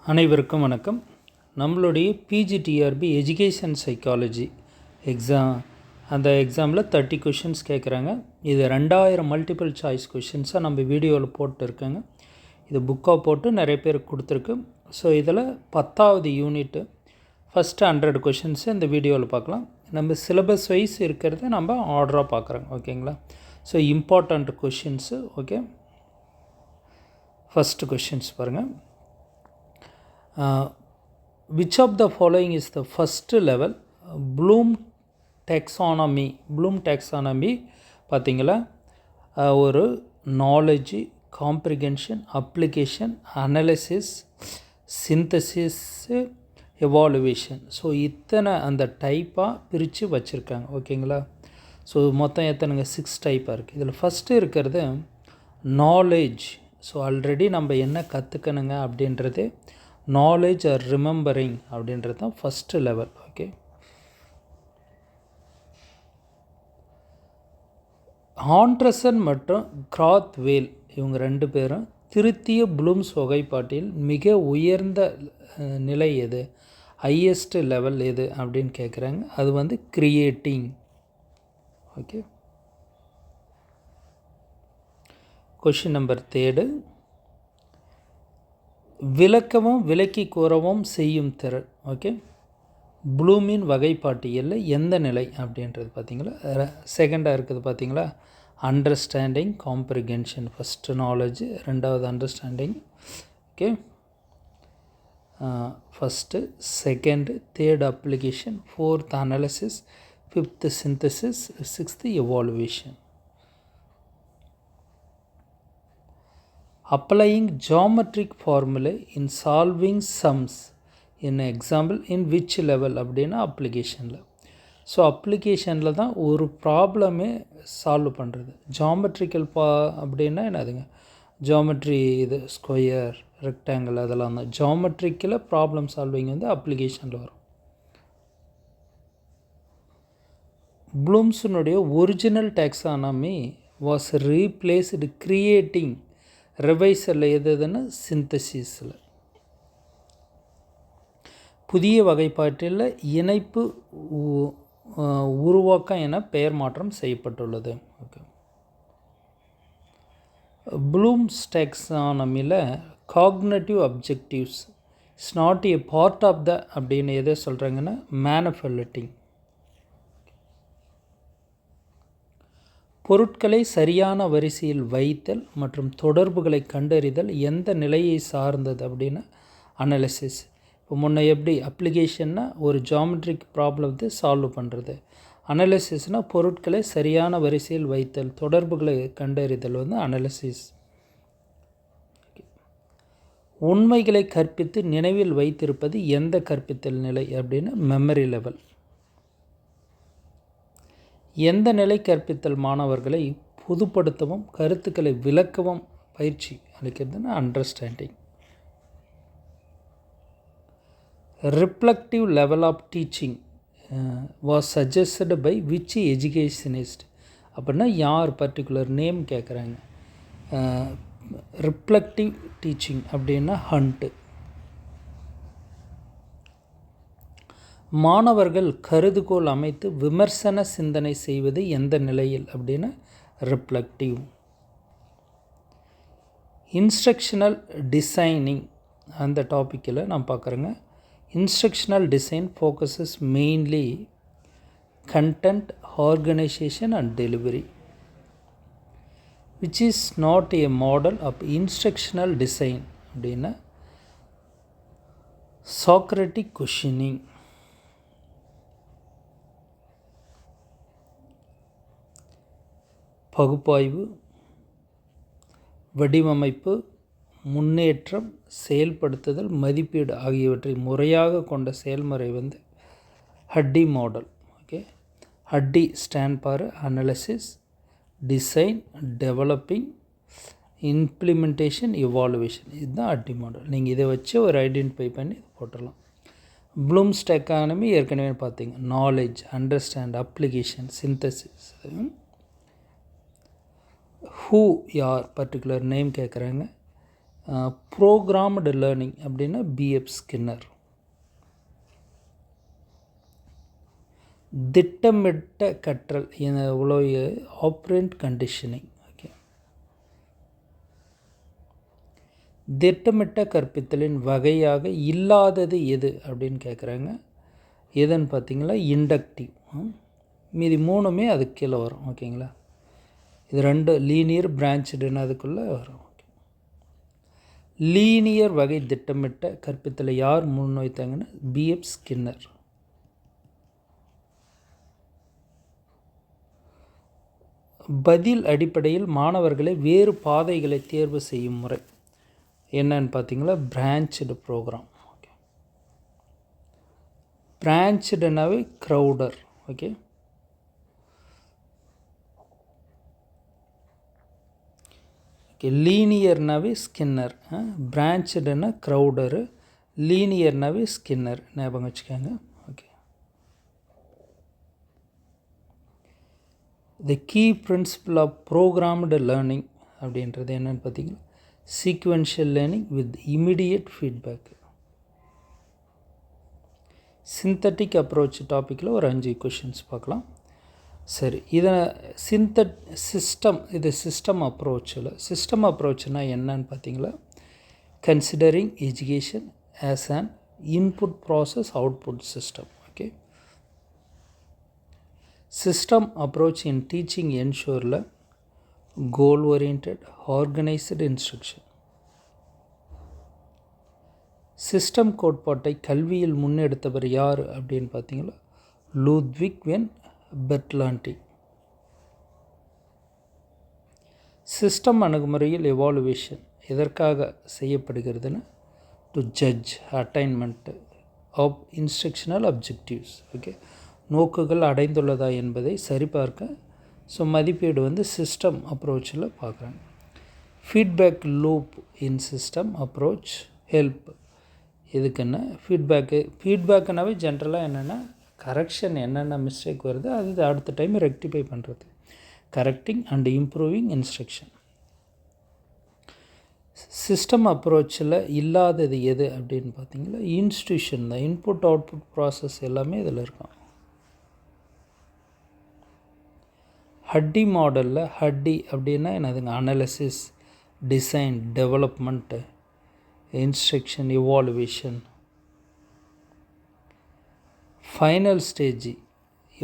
அனைவருக்கும் வணக்கம். நம்மளுடைய பிஜிடிஆர்பி எஜுகேஷன் சைக்காலஜி எக்ஸாம், அந்த எக்ஸாமில் 30 கொஷின்ஸ் கேட்குறாங்க. இது 2000 மல்டிபிள் சாய்ஸ் கொஷின்ஸாக நம்ம வீடியோவில் போட்டுருக்கேங்க. இது புக்காக போட்டு நிறைய பேருக்கு கொடுத்துருக்கு. ஸோ இதில் 10வது யூனிட்டு ஃபஸ்ட்டு 100 கொஷின்ஸு இந்த வீடியோவில் பார்க்கலாம். நம்ம சிலபஸ் வைஸ் இருக்கிறத நம்ம ஆர்டராக பார்க்குறோங்க. ஓகேங்களா? So important questions. Okay, first questions பாருங்கள். Which of the following is the first level Bloom taxonomy? Bloom taxonomy பார்த்தீங்களா, ஒரு knowledge, comprehension, application, analysis, synthesis, evaluation. So இத்தனை அந்த டைப்பாக பிரித்து வச்சுருக்காங்க. ஓகேங்களா? ஸோ மொத்தம் எத்தனைங்க 6 டைப்பாக இருக்குது. இதில் ஃபஸ்ட்டு இருக்கிறது நாலேஜ். ஸோ ஆல்ரெடி நம்ம என்ன கற்றுக்கணுங்க அப்படின்றது நாலேஜ் ஆர் ரிமெம்பரிங் அப்படின்றது தான் ஃபஸ்ட்டு லெவல். ஓகே, ஆண்ட்ரசன் மற்றும் கிராத்வேல் இவங்க ரெண்டு பேரும் திருத்திய ப்ளூம்ஸ் வகைப்பாட்டில் மிக உயர்ந்த நிலை எது, ஹையஸ்ட் லெவல் எது அப்படின்னு கேட்குறாங்க. அது வந்து கிரியேட்டிங். ஓகே, கொஷின் நம்பர் 3, விளக்கவும் விளக்கி கூறவும் செய்யும் திறன். ஓகே, ப்ளூமின் வகைப்பாட்டியலில் எந்த நிலை அப்படின்றது பார்த்தீங்களா, செகண்டாக இருக்குது பார்த்தீங்களா. Understanding, comprehension. ஃபஸ்ட்டு நாலேஜ், ரெண்டாவது understanding. Okay, first, second, third application, fourth analysis, fifth synthesis, sixth evaluation. Applying geometric formulae in solving sums in example in which level அப்படின்னா அப்ளிகேஷனில். ஸோ அப்ளிகேஷனில் தான் ஒரு ப்ராப்ளமே சால்வ் பண்ணுறது. ஜாமெட்ரிக்கல் அப்படின்னா என்னதுங்க, ஜாமெட்ரி, இது ஸ்கொயர், ரெக்டாங்கிள், அதெல்லாம் தான் ஜாமெட்ரிக்கில் ப்ராப்ளம் சால்விங் வந்து அப்ளிகேஷனில் வரும். ப்ளூம்ஸினுடைய original taxonomy was replaced creating. ரிவைஸில் எதுன்னு சிந்தசிஸில். புதிய வகைப்பாட்டில் இணைப்பு உருவாக்கம் என பெயர் மாற்றம் செய்யப்பட்டுள்ளது. ஓகே, ப்ளூம்ஸ் டாக்ஸானமியில் cognitive objectives it's not a part of the அப்படின்னு எதை சொல்கிறாங்கன்னா மேனிபுலேட்டிங். பொருட்களை சரியான வரிசையில் வைத்தல் மற்றும் தொடர்புகளை கண்டறிதல் எந்த நிலையை சார்ந்தது அப்படின்னா அனாலிசிஸ். இப்போ முன்ன எப்படி அப்ளிகேஷன்னா ஒரு ஜாமெட்ரிக் ப்ராப்ளத்தை சால்வ் பண்ணுறது, அனாலிசிஸ்னால் பொருட்களை சரியான வரிசையில் வைத்தல், தொடர்புகளை கண்டறிதல் வந்து அனாலிசிஸ். உண்மைகளை கற்பித்து நினைவில் வைத்திருப்பது எந்த கற்பித்தல் நிலை அப்படின்னா மெமரி லெவல். எந்த நிலை கற்பித்தல் மாணவர்களை பொதுப்படுத்தவும் கருத்துக்களை விளக்கவும் பயிற்சி அளிக்கிறதுனா understanding. Reflective level of teaching was suggested by which educationist அப்படின்னா யார் பர்டிகுலர் நேம் கேட்குறாங்க. ரிஃப்ளெக்டிவ் டீச்சிங் அப்படின்னா ஹண்ட். மாணவர்கள் கருதுகோள் அமைத்து விமர்சன சிந்தனை செய்வது எந்த நிலையில் அப்படின்னா ரிஃப்ளெக்டிவ். இன்ஸ்ட்ரக்ஷனல் டிசைனிங் அந்த டாப்பிக்கில் நான் பார்க்குறேங்க. Instructional design focuses mainly content, organisation and delivery which is not a model of instructional design அப்படின்னா சாக்ரட்டிக் கொஷினிங். பகுப்பாய்வு, வடிவமைப்பு, முன்னேற்றம், செயல்படுத்துதல், மதிப்பீடு ஆகியவற்றை முறையாக கொண்ட செயல்முறை வந்து அட்டி மாடல். ஓகே, அட்டி stand for analysis, design, developing, implementation, evaluation. இதுதான் அட்டி மாடல். நீங்கள் இதை வச்சு ஒரு ஐடென்டிஃபை பண்ணி போட்டுடலாம். ப்ளூம்ஸ் டாக்ஸானமி ஏற்கனவே பார்த்தீங்க. Knowledge, understand, application, synthesis. Who யார் பர்டிகுலர் நேம் கேட்குறாங்க. ப்ரோக்ராம்டு லேர்னிங் அப்படின்னா பிஎஃப் ஸ்கின்னர். திட்டமிட்ட கற்றல் இவ்வளோ ஆப்ரண்ட் கண்டிஷனிங். ஓகே, திட்டமிட்ட கற்பித்தலின் வகையாக இல்லாதது எது அப்படின்னு கேட்குறாங்க. எதுன்னு பார்த்தீங்களா, இண்டக்டிவ். மீதி மூணுமே அதுக்கு கீழே வரும். ஓகேங்களா, இது ரெண்டு லீனியர் பிரான்ச்சுடுன்னு அதுக்குள்ளே வரும். ஓகே, லீனியர் வகை திட்டமிட்ட கற்பித்தலை யார் முன்வைத்தாங்கன்னா பிஎஃப் ஸ்கின்னர். பதில் அடிப்படையில் மாணவர்களை வேறு பாதைகளை தேர்வு செய்யும் முறை என்னன்னு பார்த்தீங்களா, பிரான்ச்டு ப்ரோக்ராம். ஓகே, பிரான்ச்டுனாவே க்ரௌடர். ஓகே, ஓகே, லீனியர்னாவே ஸ்கின்னர். பிரான்ச்டுனா க்ரௌடரு, லீனியர்னாவே ஸ்கின்னர். ஞாபகம் வச்சுக்கோங்க. Okay, the key principle of programmed learning அப்படின்றது என்னென்னு பார்த்தீங்கன்னா sequential learning with immediate feedback. Synthetic approach டாப்பிக்கில் ஒரு 5 கொஷின்ஸ் பார்க்கலாம். சரி, இதை இது சிஸ்டம் அப்ரோச்சில். சிஸ்டம் அப்ரோச்னா என்னன்னு பார்த்தீங்களா, considering education as an input process output system. Okay, system approach in teaching ensure goal oriented organized instruction. System கோட்பாட்டை கல்வியில் முன்னெடுத்தவர் யார் அப்படின்னு பார்த்தீங்களா, லூத்விக் வென் பெர்ட்லாண்டி. சிஸ்டம் அணுகுமுறையில் எவாலுவேஷன் எதற்காக செய்யப்படுகிறதுன்னு to judge attainment of instructional objectives. Okay, நோக்குகள் அடைந்துள்ளதா என்பதை சரிபார்க்க. ஸோ மதிப்பீடு சிஸ்டம் அப்ரோச்சில் பார்க்குறாங்க. Feedback loop in system approach help. இதுக்குன்னு ஃபீட்பேக்குனாவே ஜென்ரலாக என்னென்னா கரெக்ஷன், என்னென்ன மிஸ்டேக் வருது அது அடுத்த டைம் ரெக்டிஃபை பண்ணுறது, correcting and improving instruction. System அப்ரோச்சில் இல்லாதது எது அப்படின்னு பார்த்தீங்கன்னா இன்ஸ்டியூஷன் தான். இன்புட் அவுட்புட் ப்ராசஸ் எல்லாமே இதில் இருக்கும். ஹட்டி மாடலில் ஹட்டி அப்படின்னா என்னதுங்க, analysis, design, development, instruction, evaluation, final stage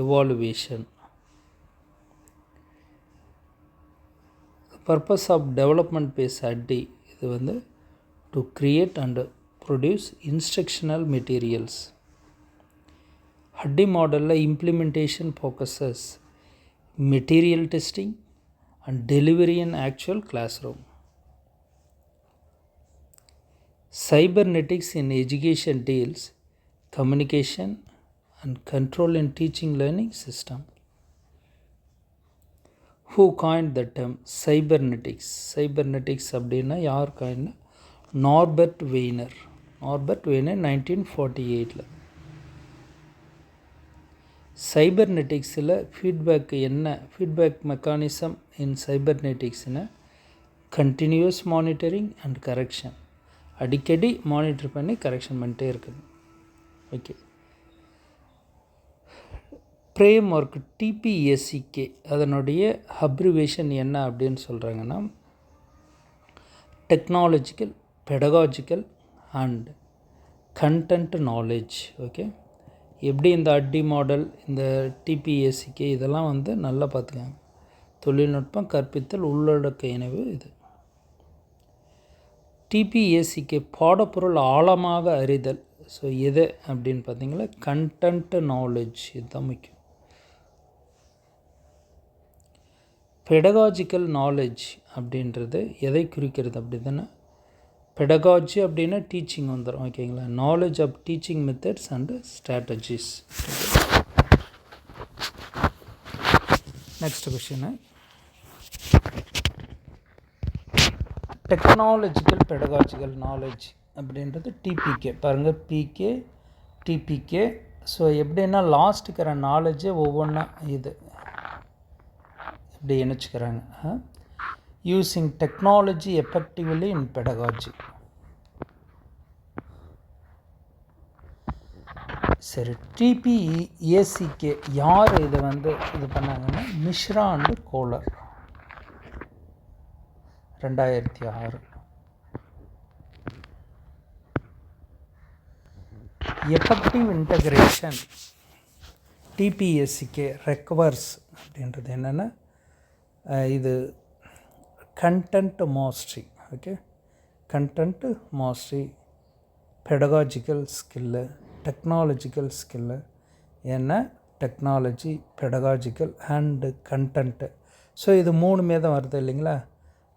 evaluation. Purpose of development phase ADDIE இது to create and produce instructional materials. ADDIE மாடலில் implementation focuses material testing and delivery in actual classroom. Cybernetics in education deals communication and control in teaching learning system. Who coined the term cybernetics? Cybernetics அப்படின்னா யார் காயின்னா Norbert Wiener. 1948. சைபர்நெட்டிக்ஸில் feedback mechanism in சைபர்நெட்டிக்ஸ்னா continuous monitoring and correction. அடிக்கடி monitor பண்ணி correction பண்ணிட்டே இருக்குது. Okay, frame work டிபிஏசிகே அதனுடைய அப்ரிவேஷன் என்ன அப்படின்னு சொல்கிறாங்கன்னா technological, pedagogical and content knowledge. Okay, எப்படி இந்த அட்டி மாடல், இந்த டிபிஏசிகே இதெல்லாம் நல்லா பார்த்துக்காங்க. தொழில்நுட்பம், கற்பித்தல், உள்ளடக்க இணைவு. இது டிபிஏசிகே பாடப்பொருள் ஆழமாக அறிதல். ஸோ எது அப்படின்னு பார்த்தீங்களா கண்டென்ட் நாலேஜ், இதுதான் முக்கியம். பெடகாஜிக்கல் நாலேஜ் அப்படின்றது எதை குறிக்கிறது அப்படி தானே, பெடகாஜி அப்படின்னா டீச்சிங் வந்துடும். ஓகேங்களா, knowledge of teaching methods and strategies. Next question, technological pedagogical knowledge அப்படின்றது டிபிகே. பாருங்கள், பிகே, டிபிகே. ஸோ எப்படின்னா லாஸ்ட் இருக்கிற நாலேஜை ஒவ்வொன்றா இது இப்படி இணைச்சிக்கிறாங்க. using technology effectively in pedagogy. சரி, TPACK யார் இதை இது பண்ணாங்கன்னா Mishra and Koehler 2006. Effective integration TPACK requires அப்படின்றது என்னென்னா இது content mastery, okay, content mastery, pedagogical skill, technological skill, என்ன technology, pedagogical and content. So இது மூணுமே தான் வருது இல்லைங்களா,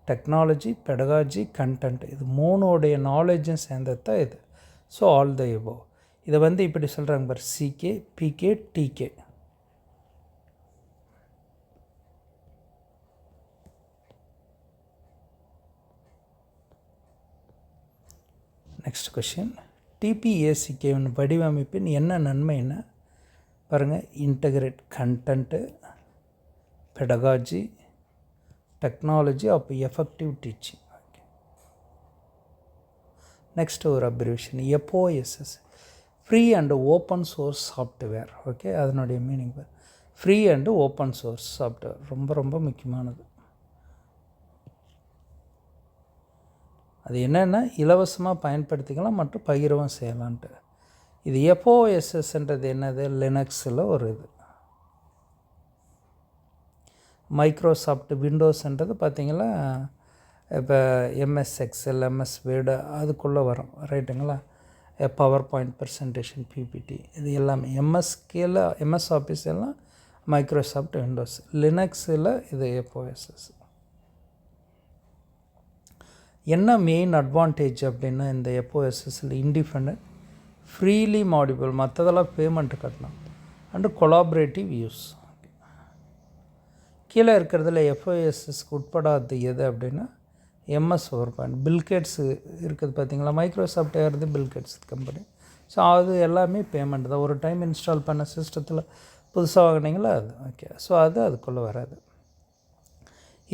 டெக்னாலஜி, பெடகாஜி, கண்டென்ட், இது மூணோடைய நாலேஜும் சேர்ந்தது தான் இது. So all the above. இதை இப்படி சொல்கிறாங்க பார், CK, PK, TK. Next question, TPACK வடிவமைப்பின் என்ன நன்மைன்னா பாருங்கள், integrate content, pedagogy, technology of effective teaching. Okay, next ஒரு abbreviation FOSS, free and open source software. Okay, அதனுடைய meaning free and open source software ரொம்ப ரொம்ப முக்கியமானது. அது என்னென்னா இலவசமாக பயன்படுத்திக்கலாம் மற்றும் பகிரவும் செய்யலான்ட்டு. இது FOSSன்றது என்னது, லினக்ஸில் ஒரு இது. மைக்ரோசாஃப்ட் விண்டோஸ்ன்றது பார்த்திங்களா, இப்போ MS எக்ஸல், MS வேர்டு அதுக்குள்ளே வரும், ரைட்டுங்களா. பவர் பாயிண்ட், ப்ரெசன்டேஷன், PPT, இது எல்லாமே MS ஆஃபீஸ் எல்லாம் மைக்ரோசாஃப்ட் விண்டோஸ். லினக்ஸில் இது FOSS. என்ன மெயின் அட்வான்டேஜ் அப்படின்னா இந்த FOSSல இண்டிபெண்ட், ஃப்ரீலி மாடிபிள், மற்றதெல்லாம் பேமெண்ட் கட்டணும், அண்டு கொலாபரேட்டிவ் யூஸ். கீழே இருக்கிறதுல FOSSக்கு உட்படாது எது அப்படின்னா MS PowerPoint. பில்கேட்ஸ் இருக்குது பார்த்திங்களா, மைக்ரோசாஃப்ட் ஏறது பில்கேட்ஸ் கம்பெனி. ஸோ அது எல்லாமே பேமெண்ட் தான். ஒரு டைம் இன்ஸ்டால் பண்ண சிஸ்டத்தில் புதுசாக வாங்கினீங்களா அது. ஓகே, ஸோ அதுக்குள்ளே வராது.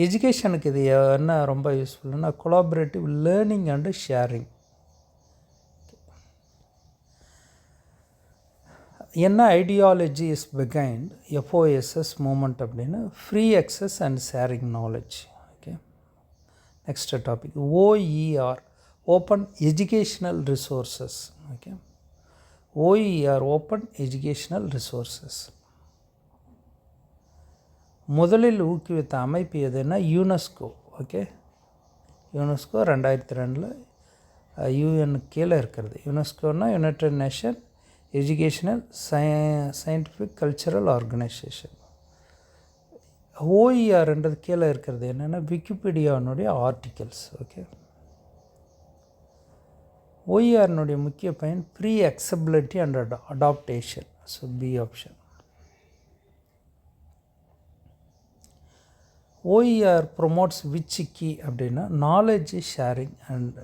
எஜுகேஷனுக்கு இது என்ன ரொம்ப யூஸ்ஃபுல்னா கொலாபரேட்டிவ் லேர்னிங் அண்டு ஷேரிங். என்ன ideology is behind FOSS movement அப்படின்னா free access and sharing knowledge. Okay, next topic OER, open educational resources. Okay, OER open educational resources. முதலில் ஊக்குவித்த அமைப்பு எதுன்னா யுனெஸ்கோ. ஓகே, யுனெஸ்கோ 2002 UN கீழே இருக்கிறது. யுனெஸ்கோன்னா United Nation Educational Scientific Cultural Organization. OERன்றது கீழே இருக்கிறது என்னென்னா விக்கிபீடியானுடைய ஆர்டிகல்ஸ். ஓகே, OERனுடைய முக்கிய பயன் free accessibility and adaptation. So B option. OER promotes which key அப்படின்னா knowledge sharing and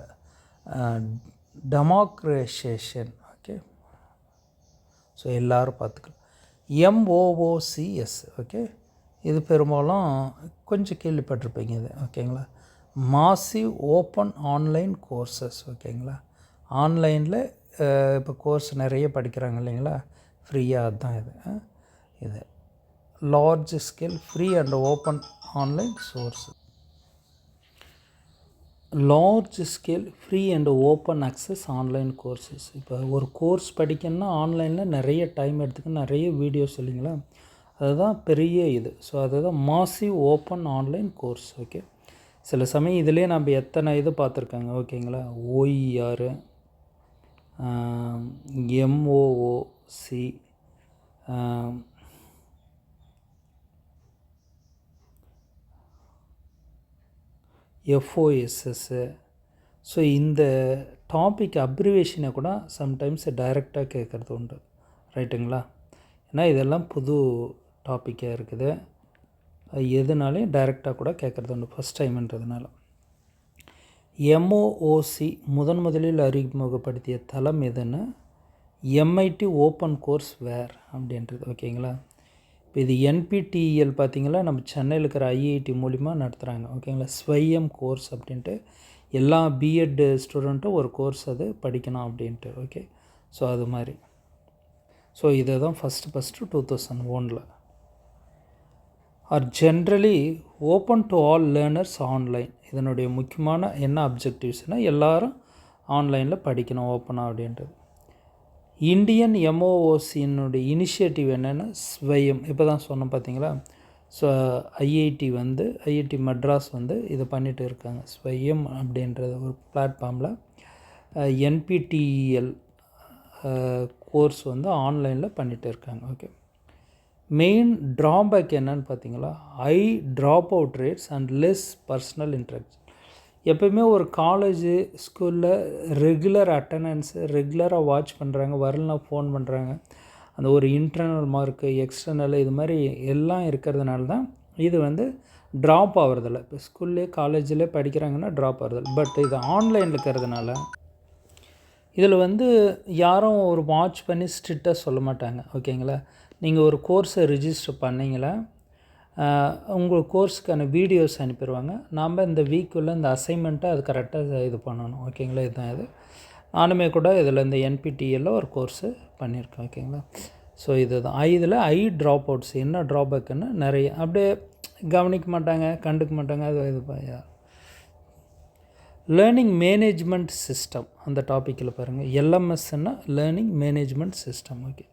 democratization. Okay, so எல்லோரும் பார்த்துக்கலாம். MOOCS. ஓகே, இது பெரும்பாலும் கொஞ்சம் கேள்விப்பட்டிருப்பீங்க இது. ஓகேங்களா, மாசிவ் ஓப்பன் ஆன்லைன் கோர்சஸ். ஓகேங்களா, ஆன்லைனில் இப்போ கோர்ஸ் நிறைய படிக்கிறாங்க இல்லைங்களா, ஃப்ரீயாக. அதுதான் இது large scale free and open online source. Large scale free and open access online courses. இப்போ ஒரு கோர்ஸ் படிக்கணும்னா ஆன்லைனில் நிறைய டைம் எடுத்துக்க, நிறைய வீடியோஸ் இல்லைங்களா, அதுதான் பெரிய இது. ஸோ அதுதான் massive open online course. Okay, சில சமயம் இதிலே நம்ம எத்தனை இது பார்த்துருக்காங்க. ஓகேங்களா, OER, MOOC, FOSS. ஸோ இந்த டாபிக் அப்ரிவேஷனை கூட சம்டைம்ஸ் டைரெக்டாக கேட்குறது உண்டு, ரைட்டுங்களா. ஏன்னா இதெல்லாம் புது டாப்பிக்காக இருக்குது, எதுனாலையும் டைரெக்டாக கூட கேட்குறது உண்டு ஃபஸ்ட் டைம்ன்றதுனால. MOOC முதலில் அறிமுகப்படுத்திய தளம் எதுன்னு MIT ஓப்பன் கோர்ஸ் வேர் அப்படின்றது. ஓகேங்களா, இப்போ இது என்பிடிஇஎல் பார்த்திங்களா நம்ம சென்னையில் இருக்கிற ஐஐடி மூலிமா நடத்துகிறாங்க ஓகேங்களா. ஸ்வயம் கோர்ஸ் அப்படின்ட்டு எல்லா பிஎட் ஸ்டூடெண்ட்டும் ஒரு கோர்ஸ் அது படிக்கணும் அப்படின்ட்டு. ஓகே, ஸோ அது மாதிரி. ஸோ இதை தான் first 2001 or generally open to all learners online. இதனுடைய முக்கியமான என்ன அப்ஜெக்டிவ்ஸ்னால் எல்லோரும் ஆன்லைனில் படிக்கணும் ஓப்பனாக அப்படின்றது. இந்தியன் எம்ஓஓசியினுடைய இனிஷியேட்டிவ் என்னென்னா ஸ்வயம், இப்போ தான் சொன்னோம் பார்த்தீங்களா. ஸோ ஐஐடி மெட்ராஸ் இதை பண்ணிகிட்டு இருக்காங்க. ஸ்வயம் அப்படின்றது ஒரு பிளாட்ஃபார்மில் என்பிடிஇஎல் கோர்ஸ் ஆன்லைனில் பண்ணிகிட்டு இருக்காங்க. ஓகே, மெயின் ட்ராபேக் என்னன்னு பார்த்தீங்களா, high drop out rates and less personal interaction. எப்போயுமே ஒரு காலேஜு ஸ்கூலில் ரெகுலர் அட்டண்டன்ஸு ரெகுலராக வாட்ச் பண்ணுறாங்க, வரலனா ஃபோன் பண்ணுறாங்க. அந்த ஒரு இன்டர்னல் மார்க்கு எக்ஸ்டர்னல் இது மாதிரி எல்லாம் இருக்கிறதுனால தான் இது ட்ராப் ஆகிறதில்ல. இப்போ ஸ்கூல்லே காலேஜில் படிக்கிறாங்கன்னா ட்ராப் ஆகிறதில்ல. பட் இது ஆன்லைனில் இருக்கிறதுனால இதில் யாரும் ஒரு வாட்ச் பண்ணி ஸ்ட்ரிக்டாக சொல்ல மாட்டாங்க. ஓகேங்களா, நீங்கள் ஒரு கோர்ஸை ரிஜிஸ்டர் பண்ணிங்களா உங்கள் கோர்ஸுக்கான வீடியோஸ் அனுப்பிடுவாங்க. நாம் இந்த வீக்குள்ளே இந்த அசைன்மெண்ட்டை அது கரெக்டாக இது பண்ணணும். ஓகேங்களா, இதுதான் இது. நானுமே கூட இதில் இந்த என்பிடிஎல்ல ஒரு கோர்ஸு பண்ணியிருக்கேன். ஓகேங்களா, ஸோ இதுதான் இதில் ட்ராப் அவுட்ஸ் என்ன ட்ராபேக்குன்னு நிறைய அப்படியே கவனிக்க மாட்டாங்க, கண்டுக்க மாட்டாங்க. அது இது லேர்னிங் மேனேஜ்மெண்ட் சிஸ்டம் அந்த டாப்பிக்கில் பாருங்கள். எல்எம்எஸ்ன்னா learning management system. Okay,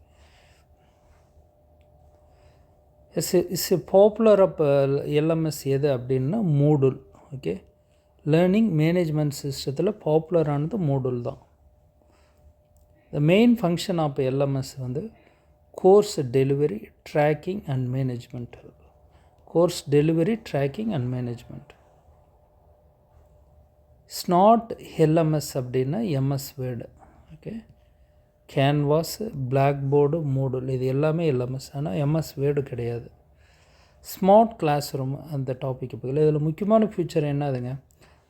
is popular of LMS எது அப்படின்னா மூடுல். ஓகே, லேர்னிங் மேனேஜ்மெண்ட் சிஸ்டத்தில் பாப்புலரானது மூடுல் தான். The main function of LMS course delivery tracking and management. Course delivery tracking and management. Isn't LMS அப்படின்னா MS Word. Okay, Canvas, Blackboard, Moodle இது எல்லாமே LMS. ஆனால் MS Word கிடையாது. Smart classroom அந்த டாபிக் பக்கத்தில் இதில் முக்கியமான ஃபியூச்சர் என்னதுங்க,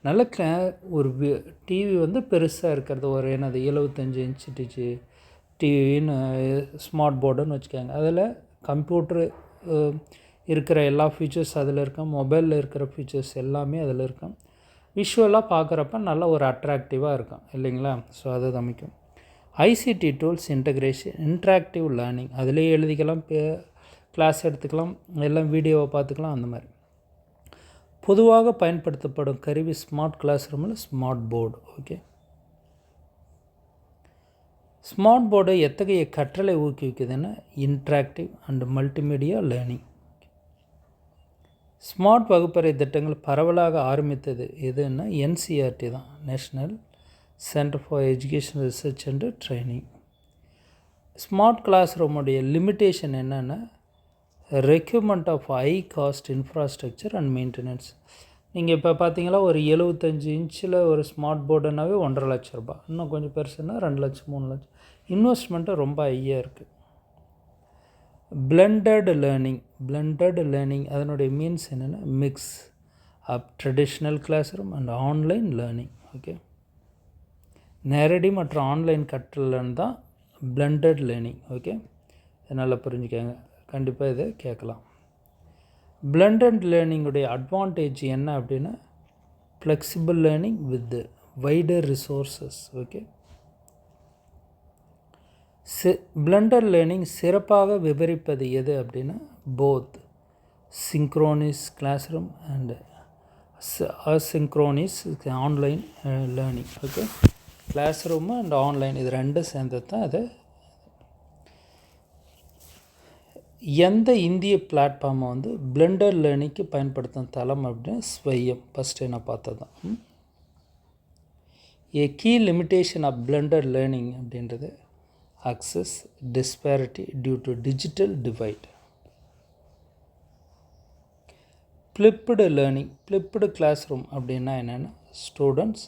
நல்ல ஒரு டிவி பெருசாக இருக்கிறது ஒரு 75 இன்ச்சு டிவின்னு ஸ்மார்ட் போர்டுன்னு வச்சுக்காங்க. அதில் கம்ப்யூட்ரு இருக்கிற எல்லா ஃபீச்சர்ஸ் அதில் இருக்கும், மொபைலில் இருக்கிற ஃபீச்சர்ஸ் எல்லாமே அதில் இருக்கும். விஷுவலாக பார்க்குறப்ப நல்ல ஒரு அட்ராக்டிவாக இருக்கும் இல்லைங்களா. ஸோ அது அமைக்கும். ICT tools integration, interactive learning அதிலே எழுதிக்கலாம், கிளாஸ் எடுத்துக்கலாம், எல்லாம் வீடியோவை பார்த்துக்கலாம். அந்த மாதிரி பொதுவாக பயன்படுத்தப்படும் கருவி ஸ்மார்ட் கிளாஸ் ரூமில் smart board. Okay, smart board எத்தகைய கற்றலை ஊக்குவிக்குதுன்னா இன்ட்ராக்டிவ் அண்ட் மல்டிமீடியா லேர்னிங். ஸ்மார்ட் வகுப்பறை திட்டங்கள் பரவலாக ஆரம்பித்தது எதுன்னா என்சிஆர்டி தான், National Centre for Education Research and Training. Smart class ரூமுடைய லிமிட்டேஷன் என்னென்னா requirement of high cost infrastructure and maintenance. நீங்கள் இப்போ பார்த்தீங்களா ஒரு 75 இன்ச்சில் ஒரு ஸ்மார்ட் போர்டுனாவே 1.5 லட்ச ரூபா, இன்னும் கொஞ்சம் பெருசுன்னா 2 லட்சம் 3 லட்சம். இன்வெஸ்ட்மெண்ட்டு ரொம்ப ஹையாக இருக்குது. பிளெண்டட் லேர்னிங் அதனுடைய மீன்ஸ் என்னென்னா mix of traditional classroom and online learning. Okay, நேரடி மற்றும் ஆன்லைன் கற்றல் தான் பிளெண்டட் லேர்னிங். ஓகே, நல்லா புரிஞ்சுக்கங்க, கண்டிப்பாக இதை கேட்கலாம். பிளெண்டட் லேர்னிங்குடைய அட்வான்டேஜ் என்ன அப்படின்னா flexible learning with wider resources. Okay, blended learning சிறப்பாக விவரிப்பது எது அப்படின்னா both synchronous classroom and asynchronous online learning. Okay, classroom and online இது ரெண்டும் சேர்ந்தது தான் அது. எந்த இந்திய பிளாட்ஃபார்மை பிளெண்டட் லேர்னிங்க்கு பயன்படுத்தும் தளம் அப்படின்னா ஸ்வயம், ஃபஸ்ட்டு நான் பார்த்தது தான். A key limitation of blended learning அப்படின்றது access disparity due to digital divide. Flipped learning, flipped classroom அப்படின்னா என்னென்னா students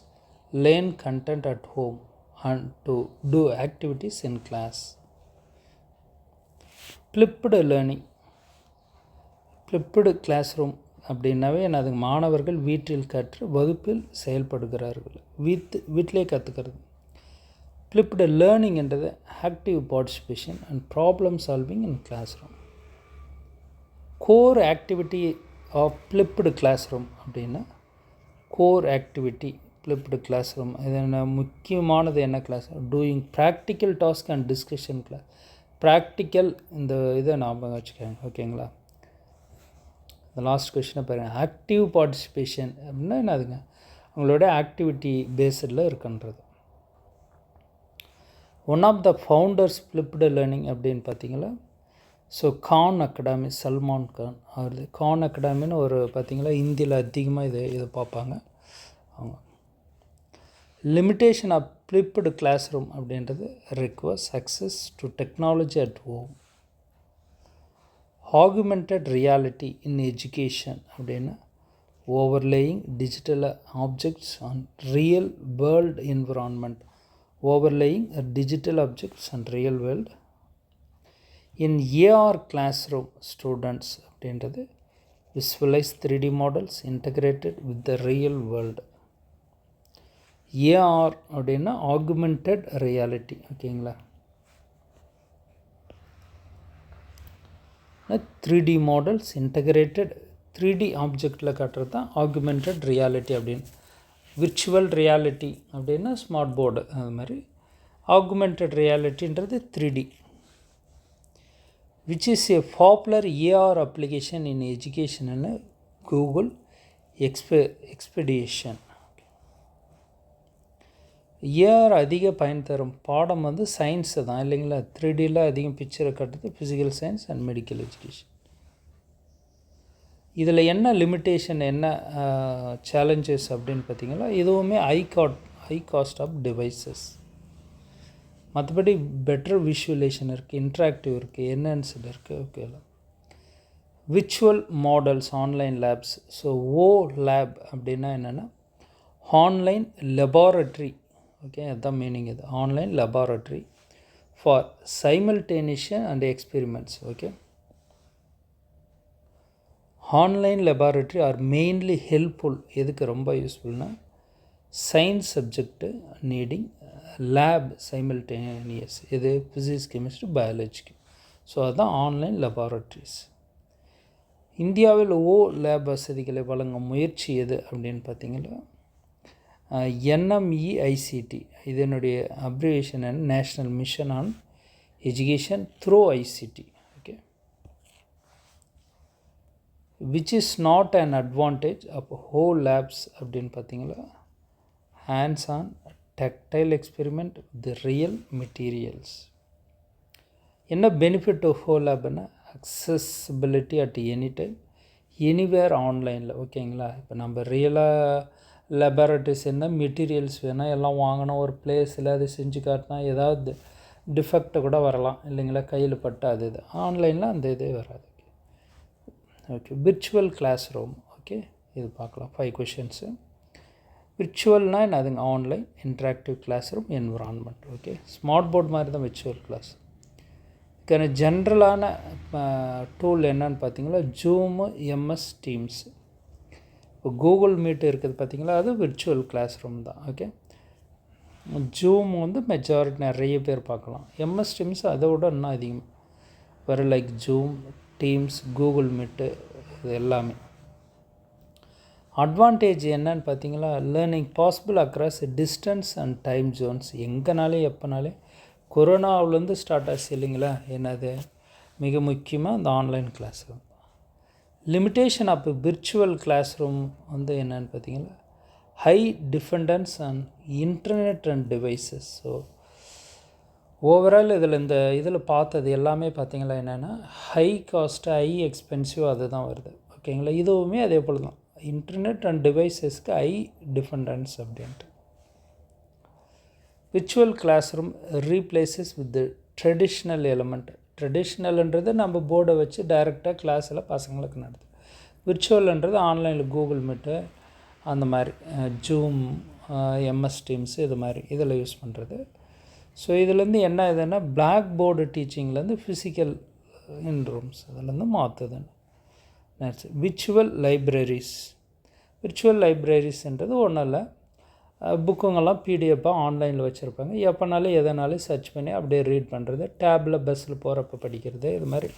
learn content at home and to do activities in class. Flipped learning, flipped classroom அப்படின்னாவே அது மாணவர்கள் வீட்டில் கற்று வகுப்பில் செயல்படுகிறார்கள், வீட்டிலே கற்றுக்கிறது. ஃப்ளிப்டு லேர்னிங் என்றது active participation and problem solving in classroom. Core activity of flipped classroom அப்படின்னா core activity flipped classroom இது என்ன முக்கியமானது என்ன class doing practical task and discussion class practical இந்த இதை ஞாபகம் வச்சுக்கோங்க ஓகேங்களா. இந்த லாஸ்ட் கொஷினை பாருங்கள் ஆக்டிவ் பார்ட்டிசிபேஷன் அப்படின்னா என்னதுங்க அவங்களோட ஆக்டிவிட்டி பேஸ்டில் இருக்குன்றது. One of the founders flipped learning அப்படின்னு பார்த்தீங்களா ஸோ கான் அகாடமி சல்மான் கான் அவர் கான் அகாடமின்னு ஒரு பார்த்தீங்களா இந்தியில் அதிகமாக இதை பார்ப்பாங்க அவங்க. Limitation of flipped classroom அப்படின்றது requires access to technology at home. Augmented reality in education அப்படின்னா overlaying digital objects on real world environment. Overlaying digital objects on real world. In AR classroom students அப்படின்றது visualize 3D models integrated with the real world. AR அப்படின்னா augmented reality ஓகேங்களா. 3D models integrated 3D ஆப்ஜெக்டில் காட்டுறது தான் augmented reality அப்படின்னு. Virtual reality அப்படின்னா smart board அது மாதிரி. ஆகுமெண்டட் ரியாலிட்டின்றது 3D which is a popular AR application in எஜுகேஷன்னு கூகுள் எக்ஸ்பெடிஷன். AR அதிக பயன் தரும் பாடம் வந்து சயின்ஸு தான் இல்லைங்களா. 3Dயில் அதிகம் பிக்சரை காட்டுறது physical science and medical education. இதில் என்ன லிமிட்டேஷன் என்ன சேலஞ்சஸ் அப்படின்னு பார்த்தீங்கன்னா இதுவுமே ஹை காஸ்ட் ஆஃப் டிவைசஸ். மற்றபடி பெட்டர் விஷுவலேஷன் இருக்குது, இன்ட்ராக்டிவ் இருக்குது, என்ஹான்ஸ்டு இருக்குது ஓகேங்களா. Virtual models online labs. So lab அப்படின்னா என்னென்னா ஆன்லைன் லெபார்ட்ரி ஓகே அதுதான் மீனிங். இது online laboratory for simulation and experiments okay. Online laboratory are mainly helpful எதுக்கு ரொம்ப யூஸ்ஃபுல்னா science subject needing lab simultaneous இது ஃபிசிக்ஸ் கெமிஸ்ட்ரி பயாலஜிக்கு. ஸோ அதுதான் ஆன்லைன் லெபார்ட்ரிஸ். இந்தியாவில் லேப் வசதிகளை வழங்கும் முயற்சி எது அப்படின்னு பார்த்தீங்கன்னா NMEICT இதனுடைய abbreviation National Mission on Education through ICT okay. Which is not an advantage of labs அப்படின்னு பார்த்தீங்களா hands on tactile experiment the real materials. என்ன பெனிஃபிட் லேப்னா accessibility at any time anywhere ஆன்லைனில் ஓகேங்களா. இப்போ நம்ம ரியலாக லெபார்ட்ரிஸ் என்ன மெட்டீரியல்ஸ் வேணால் எல்லாம் வாங்கினா ஒரு பிளேஸில் அது செஞ்சு காட்டினா ஏதாவது டிஃபெக்டை கூட வரலாம் இல்லைங்களா. கையில் பட்டு அது இது ஆன்லைனில் அந்த இதே வராது okay. Virtual classroom okay இது பார்க்கலாம் 5 கொஷின்ஸு. விர்ச்சுவல்னால் என்ன அதுங்க online interactive classroom environment okay. Smart board மாதிரி தான் விர்ச்சுவல் கிளாஸ். இதுக்கான ஜென்ரலான டூல் என்னன்னு பார்த்தீங்கன்னா ஜூமு MS டீம்ஸ். இப்போ கூகுள் மீட் இருக்குது பார்த்தீங்களா அது விர்ச்சுவல் கிளாஸ் ரூம் தான் ஓகே. ஜூம் வந்து மெஜாரிட்டி நிறைய பேர் பார்க்கலாம். MS டீம்ஸ் அதை விட இன்னும் அதிகம் வேறு like zoom teams Google meet இது எல்லாமே. அட்வான்டேஜ் என்னன்னு பார்த்தீங்களா learning possible across distance and time zones. எங்கேனாலே எப்போனாலே கொரோனாவிலேருந்து ஸ்டார்ட் ஆச்சு இல்லைங்களா. என்னது மிக முக்கியமாக இந்த online classroom. Limitation of virtual classroom வந்து என்னென்னு பார்த்தீங்கன்னா high dependence and internet and devices. So overall இதில் பார்த்தது எல்லாமே பார்த்தீங்களா என்னென்னா ஹை காஸ்ட்டு ஹை எக்ஸ்பென்சிவ் அதுதான் வருது ஓகேங்களா. இதுவுமே அதே போல் தான் இன்டர்நெட் அண்ட் டிவைசஸ்க்கு ஹை டிபெண்டன்ஸ் அப்படின்ட்டு. Virtual classroom replaces with traditional element. ட்ரெடிஷ்னல்ன்றது நம்ம போர்டை வச்சு டைரெக்டாக கிளாஸில் பசங்களுக்கு நடத்து. விர்ச்சுவல்ன்றது ஆன்லைனில் கூகுள் மீட்டு அந்த மாதிரி ஜூம் MS டீம்ஸு இது மாதிரி இதில் யூஸ் பண்ணுறது. ஸோ இதுலேருந்து என்ன இதுன்னா பிளாக் போர்டு டீச்சிங்லேருந்து ஃபிசிக்கல் இன் ரூம்ஸ் அதுலேருந்து மாற்றுதுன்னு. Virtual libraries. விர்ச்சுவல் லைப்ரரிஸ்ன்றது ஒன்றும் இல்லை புக்குங்கெல்லாம் பிடிஎஃபாக ஆன்லைனில் வச்சுருப்பாங்க. எப்போனாலும் எதனாலும் சர்ச் பண்ணி அப்படியே ரீட் பண்ணுறது, டேபில் பஸ்ஸில் போகிறப்ப படிக்கிறது, இது மாதிரி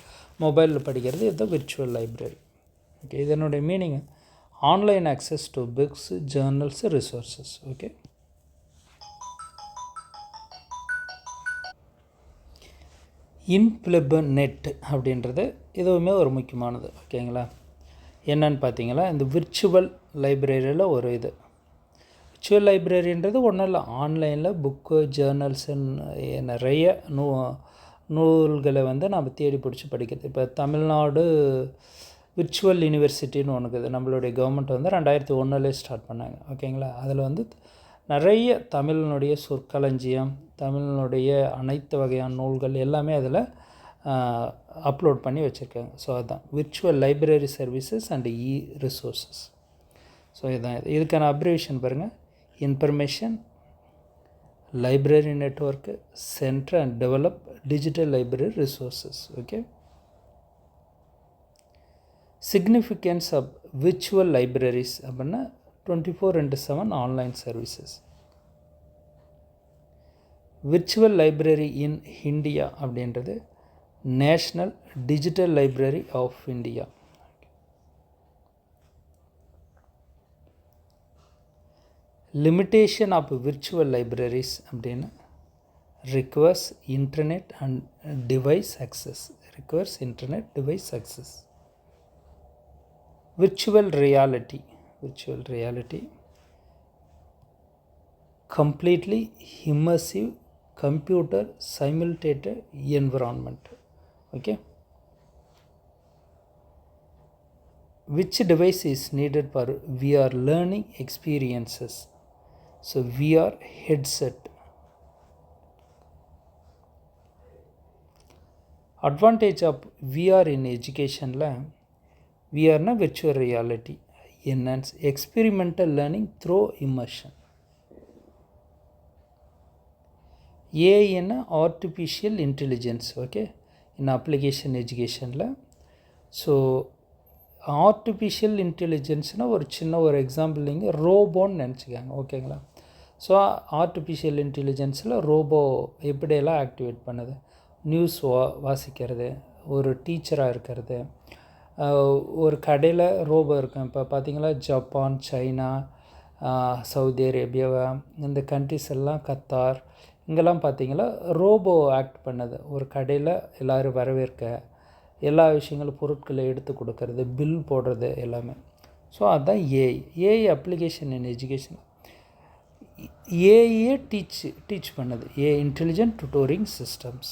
மொபைலில் படிக்கிறது, இது விர்ச்சுவல் லைப்ரரி. ஓகே, இதனுடைய meaning online access to books, journals, resources. Okay, INFLIBNET அப்படின்றது இதுவுமே ஒரு முக்கியமானது. ஓகேங்களா, என்னன்னு பார்த்தீங்களா, இந்த விர்ச்சுவல் லைப்ரரியில் ஒரு இது. விர்ச்சுவல் லைப்ரரின்றது ஒன்றும் இல்லை, ஆன்லைனில் புக்கு, ஜேர்னல்ஸு, நிறைய நூல்களை வந்து நம்ம தேடி பிடிச்சி படிக்கிறது. இப்போ தமிழ்நாடு விர்ச்சுவல் யூனிவர்சிட்டின்னு ஒன்று இருக்குது. நம்மளுடைய கவர்மெண்ட் வந்து 2001 ஸ்டார்ட் பண்ணாங்க. ஓகேங்களா, அதில் வந்து நிறைய தமிழினுடைய சொற்களஞ்சியம், தமிழினுடைய அனைத்து வகையான நூல்கள் எல்லாமே அதில் அப்லோட் பண்ணி வச்சுருக்காங்க. ஸோ அதுதான் virtual library services and resources. So இதுதான் இதுக்கான அப்ரிவேஷன் பாருங்கள், information library network centre and develop digital library resources. Okay, significance of virtual libraries அப்படின்னா 24/7 online services. Virtual library in India அப்படின்றது National Digital Library of India. Limitation of virtual libraries அப்படின்னு requires internet and device access. Requires internet device access. Virtual reality completely immersive computer simulated environment. Okay, which device is needed for VR learning experiences? So VR headset. Advantage of VR in education la VR na virtual reality enhance experimental learning through immersion. AI in artificial intelligence. Okay, in application education la. So artificial intelligence na ஒரு சின்ன ஒரு example நீங்கள் ரோபோன்னு நினச்சிக்காங்க. ஓகேங்களா, so artificial இன்டெலிஜென்ஸில் robot எப்படியெல்லாம் activate பண்ணுது, news வாசிக்கிறது, ஒரு டீச்சராக இருக்கிறது, ஒரு கடையில் ரோபோ இருக்கும். இப்போ பார்த்திங்களா, ஜப்பான், சைனா, சவுதி அரேபியா, இந்த கண்ட்ரிஸ் எல்லாம், கத்தார், இங்கெல்லாம் பார்த்திங்களா ரோபோ ஆக்ட் பண்ணுது. ஒரு கடையில் எல்லோரும் வரவேற்க, எல்லா விஷயங்களும் பொருட்களை எடுத்து கொடுக்கறது, பில் போடுறது எல்லாமே. ஸோ அதுதான் ஏஐ அப்ளிகேஷன் இன் எஜுகேஷன். ஏஐயே டீச் பண்ணுது, AI intelligent tutoring systems.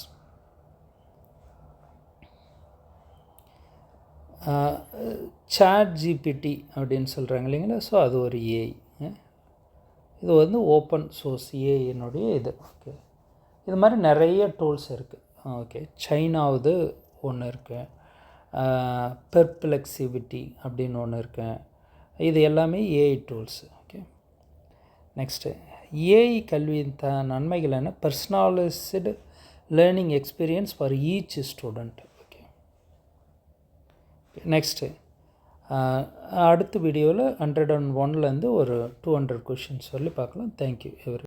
ChatGPT அப்படின்னு சொல்கிறாங்க இல்லைங்களா, ஸோ அது ஒரு ஏஐ. இது வந்து ஓப்பன் சோர்ஸ் ஏஐனுடைய இது. ஓகே, இது மாதிரி நிறைய டூல்ஸ் இருக்குது. ஓகே, சைனாவது ஒன்று இருக்குது, பெர்ப்ளெக்சிவிட்டி அப்படின்னு ஒன்று இருக்குது. இது எல்லாமே AI tools. Okay, next AI கல்வியின் நன்மைகள் என்ன? Personalised learning experience for each student. Okay, next அடுத்த வீடியோவில் 101லேருந்து ஒரு 200 கொஷின்ஸ் சொல்லி பார்க்கலாம். Thank you every